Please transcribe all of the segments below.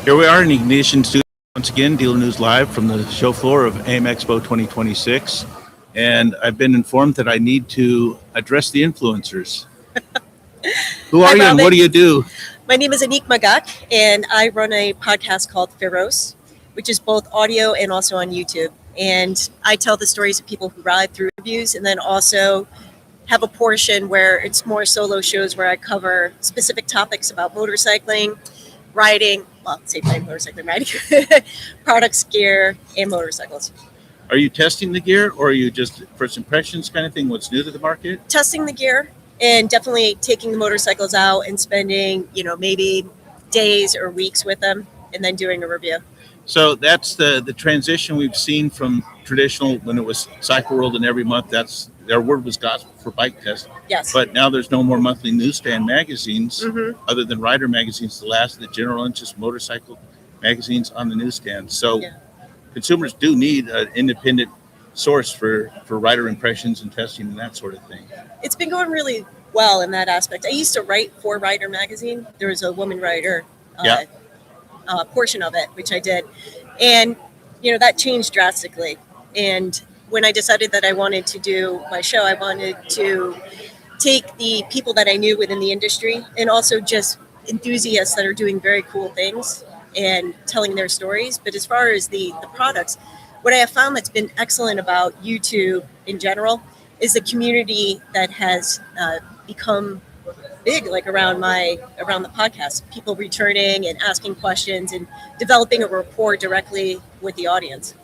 Here we are in Ignition Studio once again, Dealer News Live from the show floor of AIME Expo 2026. And I've been informed that I need to address the influencers. Who are you and what do you do? My name is Annick Magac, and I run a podcast called Féroce, which is both audio and also on YouTube. And I tell the stories of people who ride through reviews, and then also have a portion where it's more solo shows where I cover specific topics about motorcycling, riding, well, same thing, motorcycling, riding, products, gear, and motorcycles. Are you testing the gear or are you just first impressions kind of thing? What's new to the market? Testing the gear and definitely taking the motorcycles out and spending, maybe days or weeks with them and then doing a review. So that's the transition we've seen from traditional when it was Cycle World and every month. That's their word was gospel for bike test. Yes. But now there's no more monthly newsstand magazines other than rider magazines. The last of the general interest motorcycle magazines on the newsstand. So consumers do need an independent source for rider impressions and testing and that sort of thing. It's been going really well in that aspect. I used to write for Rider magazine. There was a woman writer portion of it, which I did. And, that changed drastically. And when I decided that I wanted to do my show, I wanted to take the people that I knew within the industry and also just enthusiasts that are doing very cool things and telling their stories. But as far as the products, what I have found that's been excellent about YouTube in general is the community that has become big, like around the podcast, people returning and asking questions and developing a rapport directly with the audience.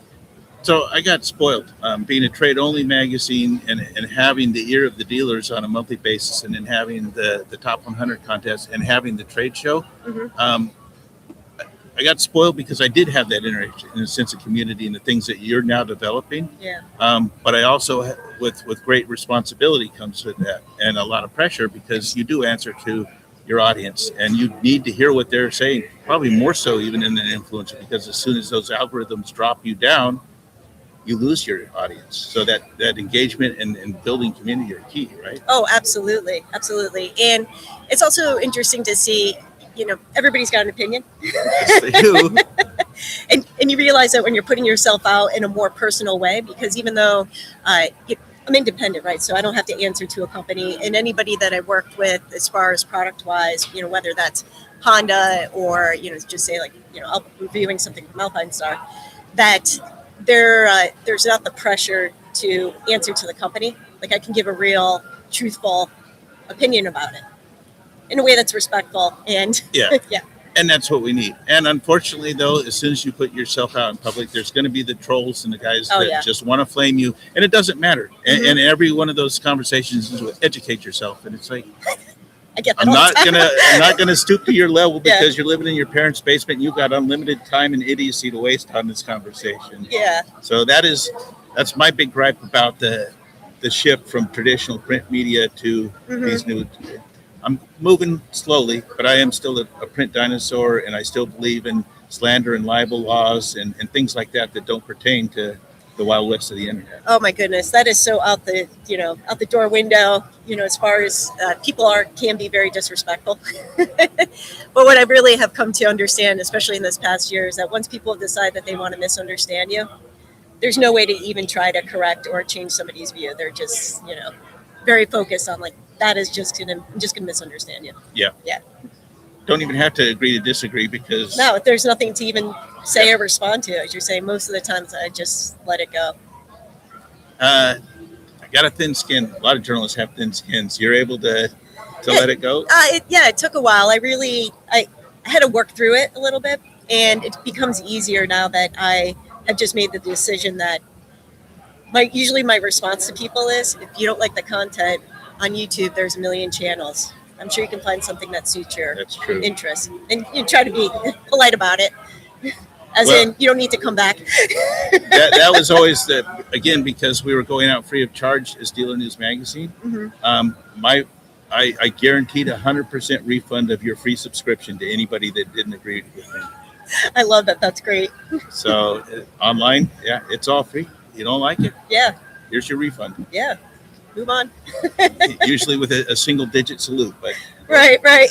So I got spoiled being a trade-only magazine and having the ear of the dealers on a monthly basis and then having the top 100 contest and having the trade show. I got spoiled because I did have that interaction and a sense of community and the things that you're now developing. Yeah. But I also, with great responsibility comes with that and a lot of pressure because you do answer to your audience and you need to hear what they're saying, probably more so even in an influencer, because as soon as those algorithms drop you down, you lose your audience. So that engagement and building community are key, right? Oh, absolutely. Absolutely. And it's also interesting to see, everybody's got an opinion. Yes, they do. and you realize that when you're putting yourself out in a more personal way, because even though I'm independent, right? So I don't have to answer to a company, and anybody that I worked with as far as product wise, whether that's Honda or, just say I'm reviewing something from Alpine Star, that there's not the pressure to answer to the company. Like I can give a real truthful opinion about it in a way that's respectful and yeah. And that's what we need. And unfortunately, though, as soon as you put yourself out in public, there's going to be the trolls and the guys that just want to flame you. And it doesn't matter. And every one of those conversations is with educate yourself. And it's like, I get that I'm not gonna stoop to your level because you're living in your parents' basement and you've got unlimited time and idiocy to waste on this conversation. Yeah. So that's my big gripe about the shift from traditional print media to these new. I'm moving slowly, but I am still a print dinosaur, and I still believe in slander and libel laws and things like that don't pertain to the wild west of the internet. Oh my goodness, that is so out the door window. As far as people can be very disrespectful. But what I really have come to understand, especially in this past year, is that once people decide that they want to misunderstand you, there's no way to even try to correct or change somebody's view. They're just very focused on that is I'm just gonna misunderstand you. Yeah. Don't even have to agree to disagree because no, there's nothing to even say or respond to. As you're saying, most of the times I just let it go. I got a thin skin. A lot of journalists have thin skins. You're able to let it go? It took a while. I had to work through it a little bit, and it becomes easier now that I have just made the decision that usually my response to people is, if you don't like the content on YouTube, there's a million channels. I'm sure you can find something that suits your interest, and you try to be polite about it. In, you don't need to come back. that was always again, because we were going out free of charge as Dealer News Magazine. I guaranteed 100% refund of your free subscription to anybody that didn't agree with me. I love that. That's great. So online, it's all free. You don't like it? Yeah. Here's your refund. Yeah. Move on. Usually with a single digit salute, but right.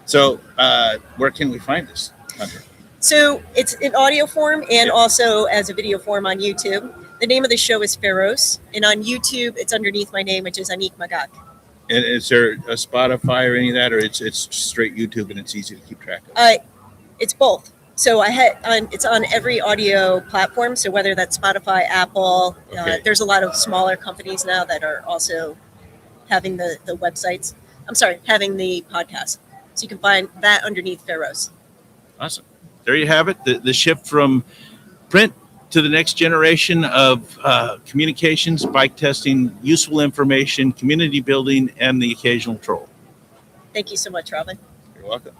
So where can we find this, Hunter? So it's in audio form and also as a video form on YouTube. The name of the show is Féroce, and on YouTube it's underneath my name, which is Annick Magac. And is there a Spotify or any of that, or it's straight YouTube and it's easy to keep track of? It's both. So it's on every audio platform. So whether that's Spotify, Apple, Okay. there's a lot of smaller companies now that are also having the websites. I'm sorry, having the podcast. So you can find that underneath Féroce. Awesome. There you have it. The shift from print to the next generation of communications, bike testing, useful information, community building, and the occasional troll. Thank you so much, Robin. You're welcome.